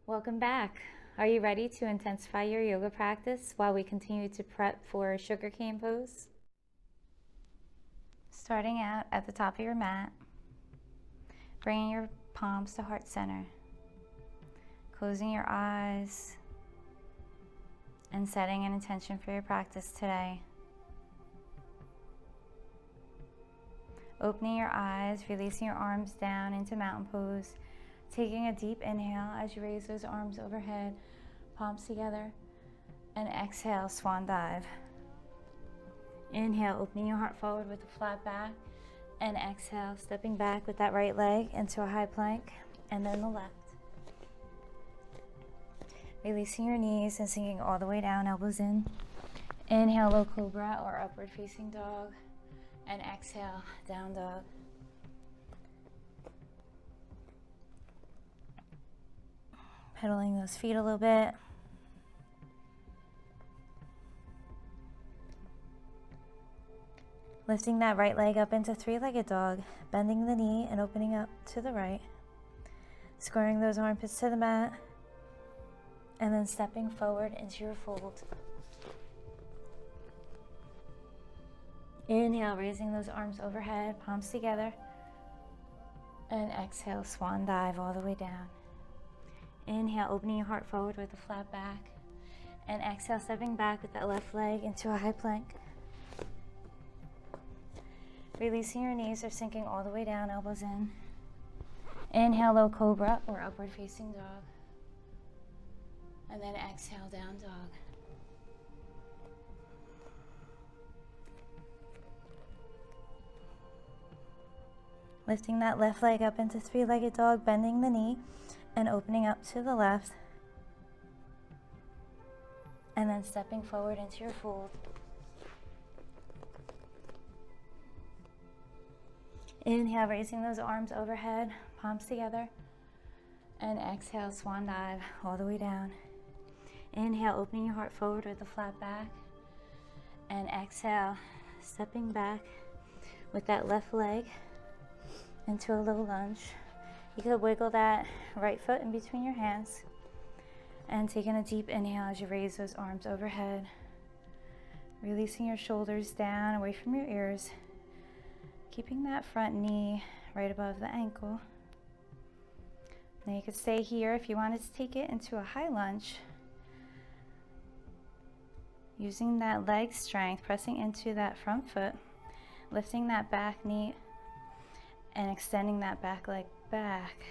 Welcome back. Are you ready to intensify your yoga practice while we continue to prep for Sugarcane Pose? Starting out at the top of your mat, bringing your palms to heart center, closing your eyes, and setting an intention for your practice today. Opening your eyes, releasing your arms down into mountain pose, taking a deep inhale as you raise those arms overhead, palms together, and exhale, swan dive. Inhale, opening your heart forward with a flat back, and exhale, stepping back with that right leg into a high plank, and then the left. Releasing your knees and sinking all the way down, elbows in. Inhale, low cobra or upward facing dog, and exhale, down dog. Pedaling those feet a little bit. Lifting that right leg up into three-legged dog, bending the knee and opening up to the right. Squaring those armpits to the mat, and then stepping forward into your fold. Inhale, raising those arms overhead, palms together, and exhale, swan dive all the way down. Inhale, opening your heart forward with a flat back, and exhale, stepping back with that left leg into a high plank. Releasing your knees or sinking all the way down, elbows in. Inhale, low cobra or upward facing dog, and then exhale, down dog. Lifting that left leg up into three-legged dog, bending the knee and opening up to the left. And then stepping forward into your fold. Inhale, raising those arms overhead, palms together. And exhale, swan dive all the way down. Inhale, opening your heart forward with a flat back. And exhale, stepping back with that left leg into a low lunge. You could wiggle that right foot in between your hands and taking a deep inhale as you raise those arms overhead, releasing your shoulders down away from your ears, keeping that front knee right above the ankle. Now you could stay here if you wanted to take it into a high lunge, using that leg strength, pressing into that front foot, lifting that back knee and extending that back leg back.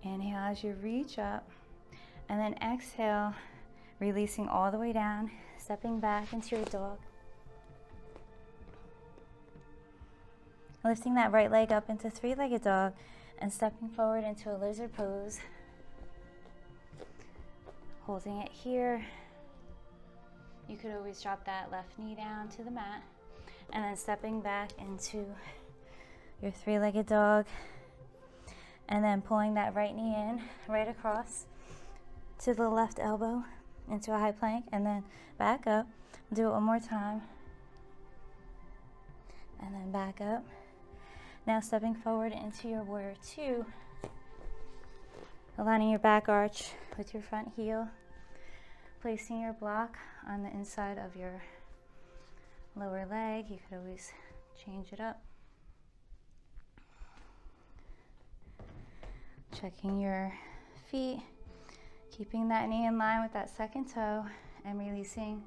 Inhale as you reach up, and then exhale, releasing all the way down, stepping back into your dog. Lifting that right leg up into three-legged dog and stepping forward into a lizard pose. Holding it here. You could always drop that left knee down to the mat and then stepping back into your three-legged dog, and then pulling that right knee in right across to the left elbow into a high plank, and then back up. Do it one more time, and then back up. Now stepping forward into your warrior two, aligning your back arch with your front heel, placing your block on the inside of your lower leg. You could always change it up. Checking your feet, keeping that knee in line with that second toe, and releasing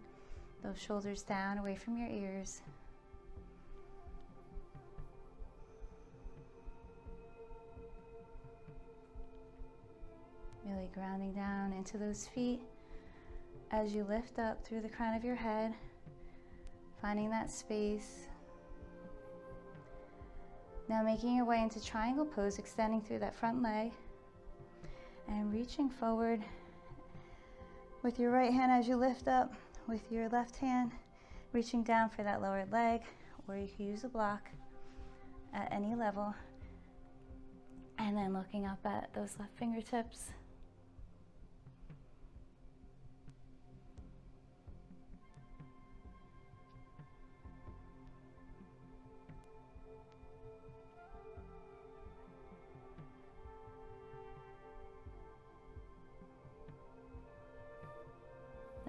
those shoulders down away from your ears. Really grounding down into those feet as you lift up through the crown of your head, finding that space. Now making your way into triangle pose, extending through that front leg and reaching forward with your right hand as you lift up, with your left hand reaching down for that lower leg, or you can use a block at any level, and then looking up at those left fingertips.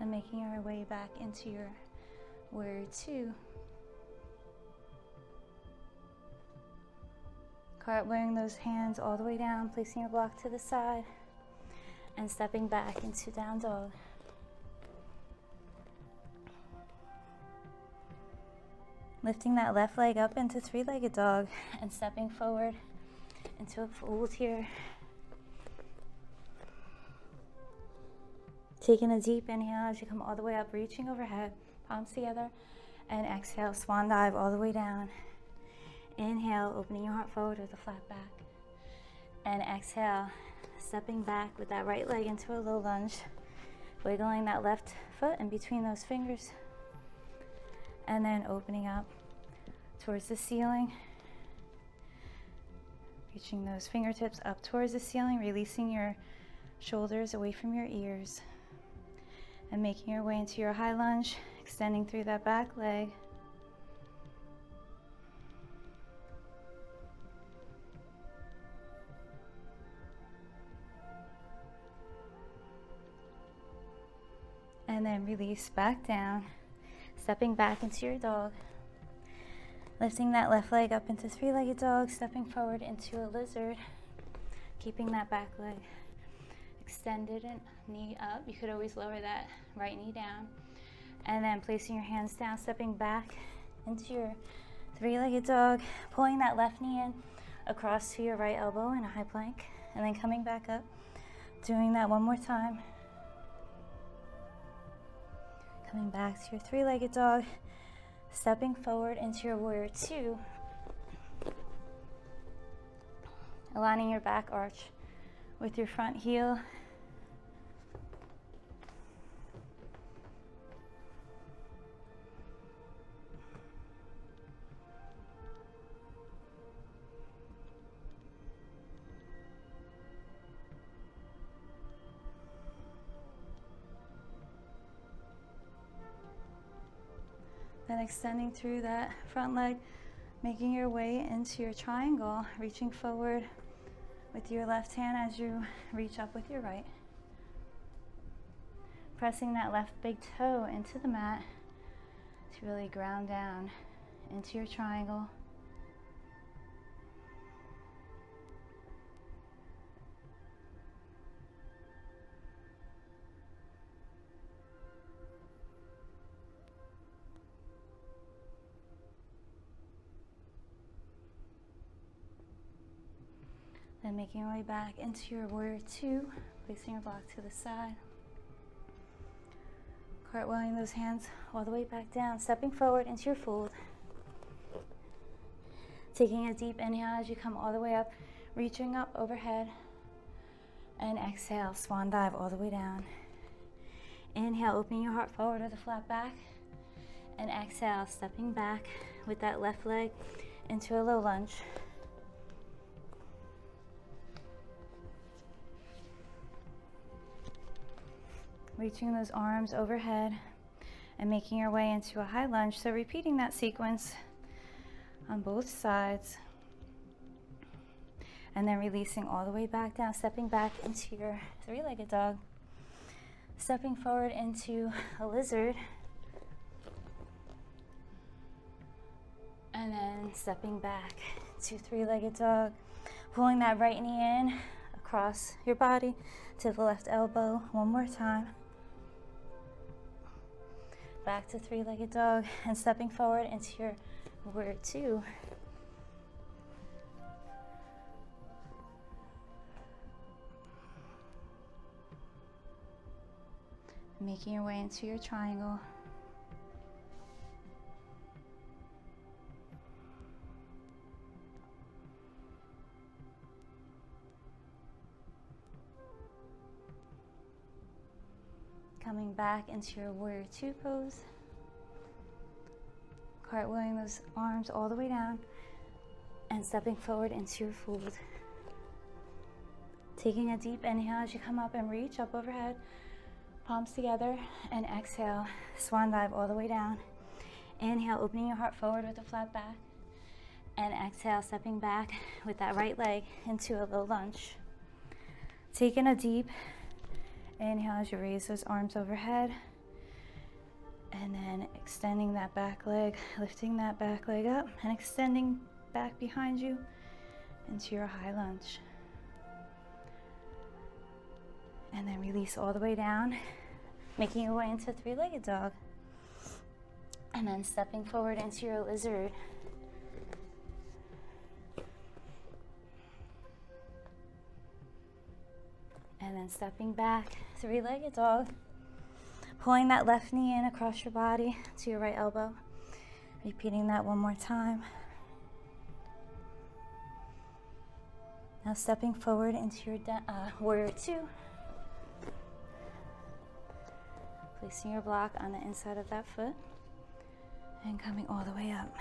and making your way back into your warrior two. Cartwheeling those hands all the way down, placing your block to the side, and stepping back into down dog. Lifting that left leg up into three-legged dog and stepping forward into a fold here. Taking a deep inhale as you come all the way up, reaching overhead, palms together, and exhale, swan dive all the way down. Inhale, opening your heart forward with a flat back. And exhale, stepping back with that right leg into a low lunge, wiggling that left foot in between those fingers, and then opening up towards the ceiling, reaching those fingertips up towards the ceiling, releasing your shoulders away from your ears, and making your way into your high lunge, extending through that back leg. And then release back down, stepping back into your dog. Lifting that left leg up into three-legged dog, stepping forward into a lizard, keeping that back leg extended and knee up. You could always lower that right knee down. And then placing your hands down, stepping back into your three-legged dog, pulling that left knee in across to your right elbow in a high plank, and then coming back up, doing that one more time. Coming back to your three-legged dog, stepping forward into your warrior two, aligning your back arch with your front heel. Then extending through that front leg, making your way into your triangle, reaching forward with your left hand as you reach up with your right. Pressing that left big toe into the mat to really ground down into your triangle. Then making your way back into your warrior two, placing your block to the side. Cartwheeling those hands all the way back down, stepping forward into your fold. Taking a deep inhale as you come all the way up, reaching up overhead. And exhale, swan dive all the way down. Inhale, opening your heart forward with a flat back. And exhale, stepping back with that left leg into a low lunge. Reaching those arms overhead and making your way into a high lunge. So repeating that sequence on both sides. And then releasing all the way back down, stepping back into your three-legged dog. Stepping forward into a lizard. And then stepping back to three-legged dog. Pulling that right knee in across your body to the left elbow. One more time. Back to three-legged dog and stepping forward into your warrior two. Making your way into your triangle. Coming back into your warrior two pose. Cartwheeling those arms all the way down and stepping forward into your fold. Taking a deep inhale as you come up and reach up overhead, palms together, and exhale, swan dive all the way down. Inhale, opening your heart forward with a flat back, and exhale, stepping back with that right leg into a low lunge. Taking a deep inhale as you raise those arms overhead, And then extending that back leg, lifting that back leg up and extending back behind you into your high lunge. And then release all the way down, making your way into three-legged dog. And then stepping forward into your lizard. And then stepping back, three-legged dog. Pulling that left knee in across your body to your right elbow. Repeating that one more time. Now stepping forward into your warrior two. Placing your block on the inside of that foot. And coming all the way up.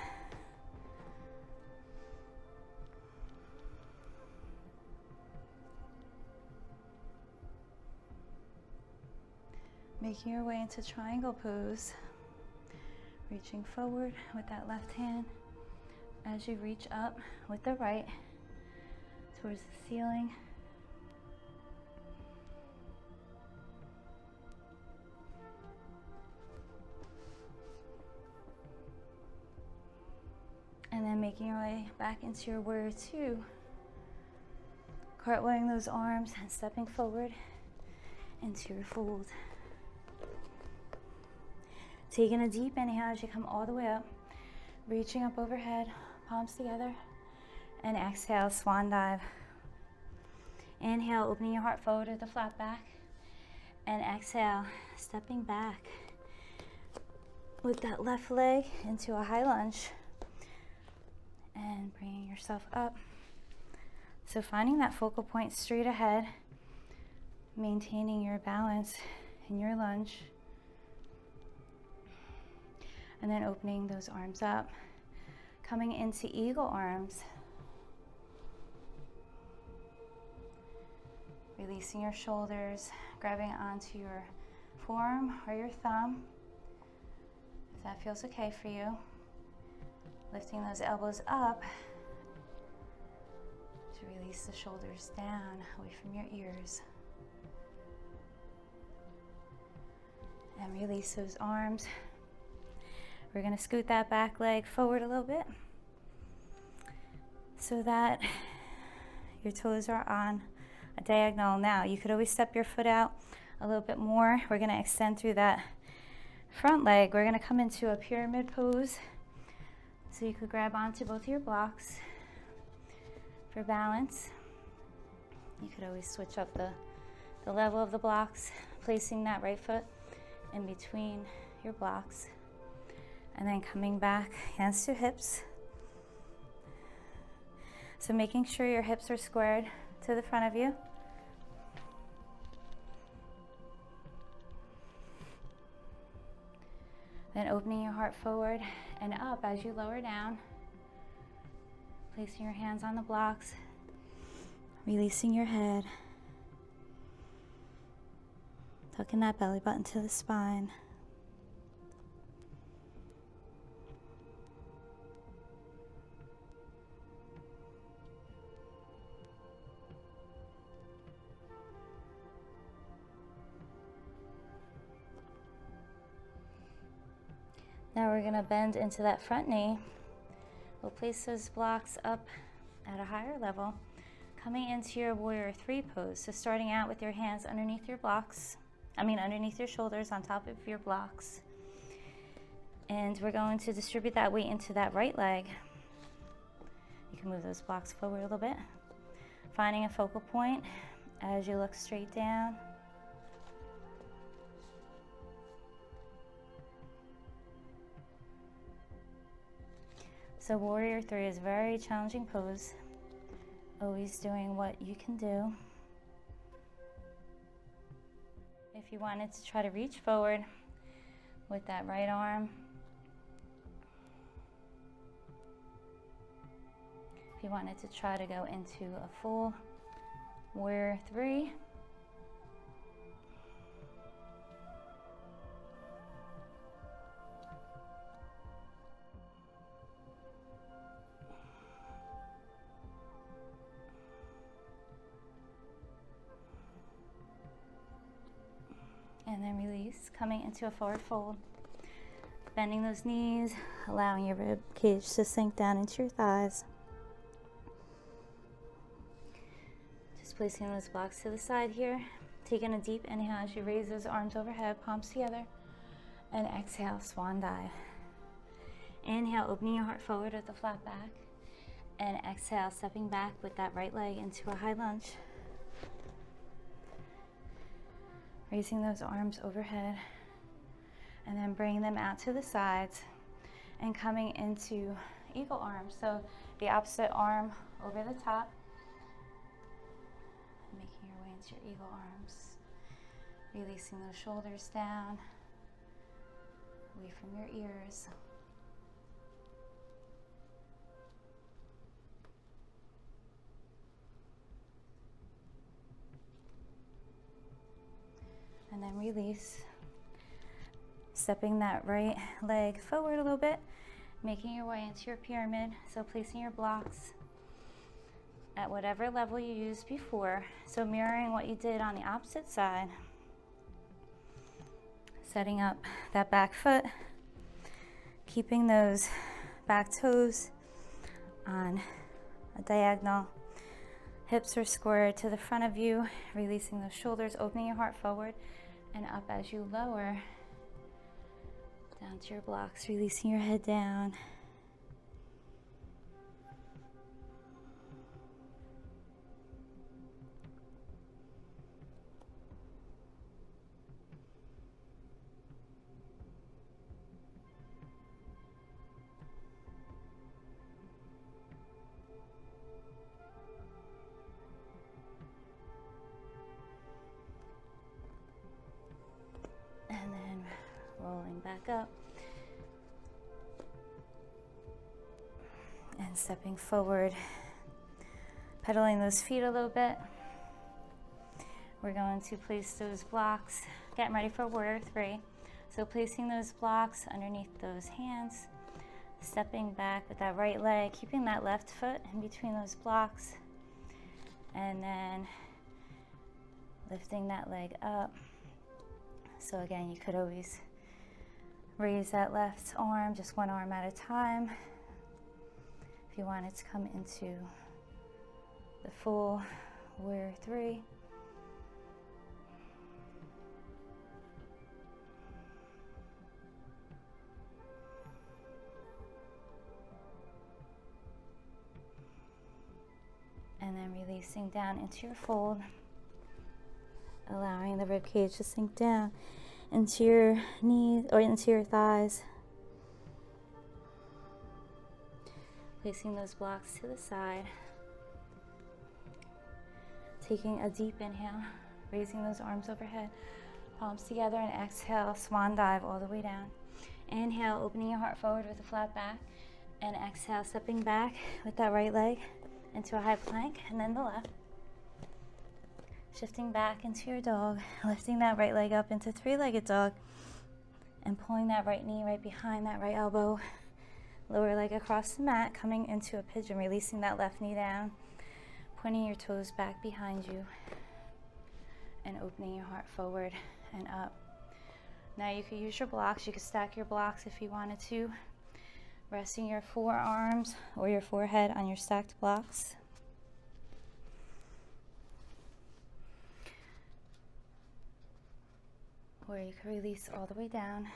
Making your way into triangle pose. Reaching forward with that left hand as you reach up with the right towards the ceiling. And then making your way back into your warrior two. Cartwheeling those arms and stepping forward into your fold. Taking a deep inhale as you come all the way up. Reaching up overhead, palms together. And exhale, swan dive. Inhale, opening your heart forward with a flat back. And exhale, stepping back with that left leg into a high lunge. And bringing yourself up. So finding that focal point straight ahead, maintaining your balance in your lunge, and then opening those arms up, coming into eagle arms, releasing your shoulders, grabbing onto your forearm or your thumb, if that feels okay for you. Lifting those elbows up to release the shoulders down, away from your ears. And release those arms. We're going to scoot that back leg forward a little bit so that your toes are on a diagonal. Now, you could always step your foot out a little bit more. We're going to extend through that front leg. We're going to come into a pyramid pose. So you could grab onto both of your blocks for balance. You could always switch up the level of the blocks, placing that right foot in between your blocks. And then coming back, hands to hips. So making sure your hips are squared to the front of you. Then opening your heart forward and up as you lower down. Placing your hands on the blocks. Releasing your head. Tucking that belly button to the spine. Now we're going to bend into that front knee. We'll place those blocks up at a higher level, coming into your warrior three pose. So starting out with your hands underneath your blocks, underneath your shoulders on top of your blocks. And we're going to distribute that weight into that right leg. You can move those blocks forward a little bit. Finding a focal point as you look straight down. So warrior three is a very challenging pose. Always doing what you can do. If you wanted to try to reach forward with that right arm. If you wanted to try to go into a full warrior three. And then release, coming into a forward fold. bending those knees, allowing your rib cage to sink down into your thighs. Just placing those blocks to the side here. Taking a deep inhale as you raise those arms overhead, palms together, and exhale, swan dive. Inhale, opening your heart forward with a flat back, and exhale, stepping back with that right leg into a high lunge. Raising those arms overhead, and then bringing them out to the sides, and coming into eagle arms. So the opposite arm over the top, making your way into your eagle arms. Releasing those shoulders down, away from your ears. And then release. Stepping that right leg forward a little bit, making your way into your pyramid. So placing your blocks at whatever level you used before. So mirroring what you did on the opposite side. Setting up that back foot, keeping those back toes on a diagonal. Hips are squared to the front of you, releasing those shoulders, opening your heart forward and up as you lower down to your blocks, releasing your head down. And then rolling back up and stepping forward, pedaling those feet a little bit. We're going to place those blocks, getting ready for warrior three. So placing those blocks underneath those hands, stepping back with that right leg, keeping that left foot in between those blocks, and then lifting that leg up. So again, you could always raise that left arm, just one arm at a time. If you wanted to come into the full warrior three. And then releasing down into your fold, allowing the rib cage to sink down into your knees or into your thighs. Placing those blocks to the side. Taking a deep inhale, raising those arms overhead, palms together, and exhale, swan dive all the way down. Inhale, opening your heart forward with a flat back, and exhale, stepping back with that right leg into a high plank, and then the left. Shifting back into your dog, lifting that right leg up into three-legged dog, and pulling that right knee right behind that right elbow. Lower leg across the mat, coming into a pigeon, releasing that left knee down, pointing your toes back behind you, and opening your heart forward and up. Now you could use your blocks. You could stack your blocks if you wanted to, resting your forearms or your forehead on your stacked blocks. Or you can release all the way down.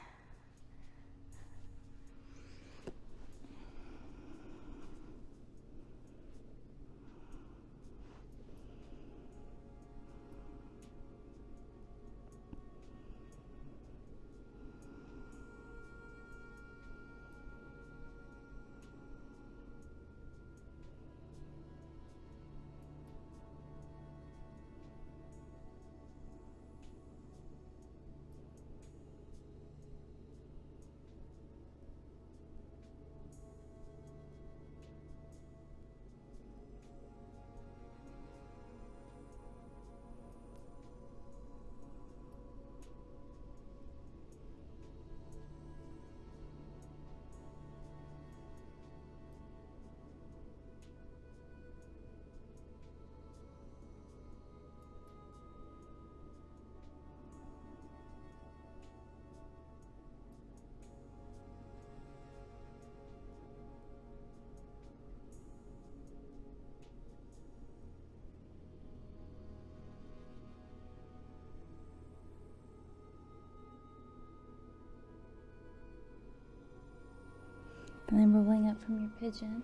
And then rolling up from your pigeon,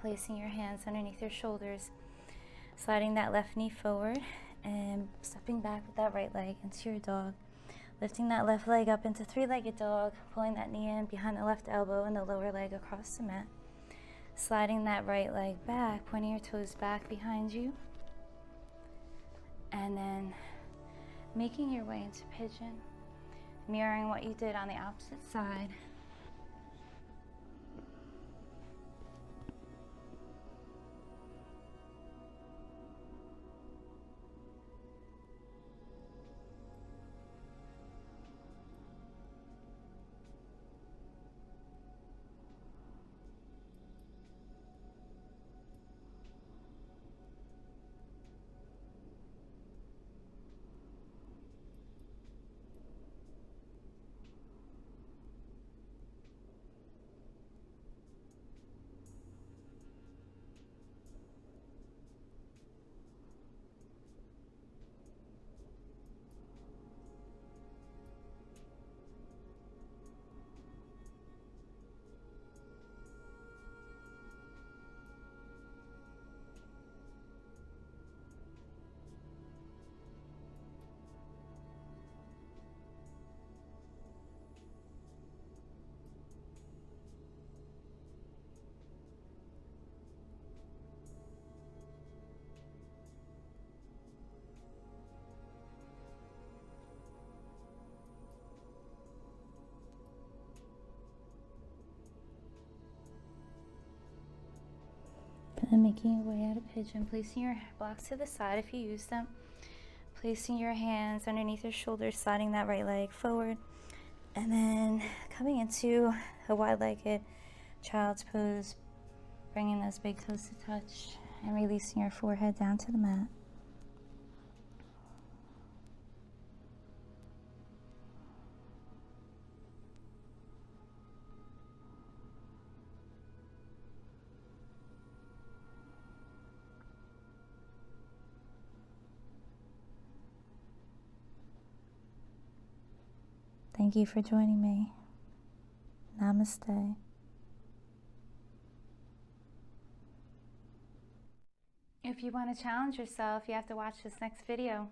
placing your hands underneath your shoulders, sliding that left knee forward and stepping back with that right leg into your dog. Lifting that left leg up into three-legged dog, pulling that knee in behind the left elbow and the lower leg across the mat. Sliding that right leg back, pointing your toes back behind you. And then making your way into pigeon, mirroring what you did on the opposite side. And then making your way out of pigeon, placing your blocks to the side if you use them. Placing your hands underneath your shoulders, sliding that right leg forward. And then coming into a wide-legged child's pose, bringing those big toes to touch and releasing your forehead down to the mat. Thank you for joining me. Namaste. If you want to challenge yourself, you have to watch this next video.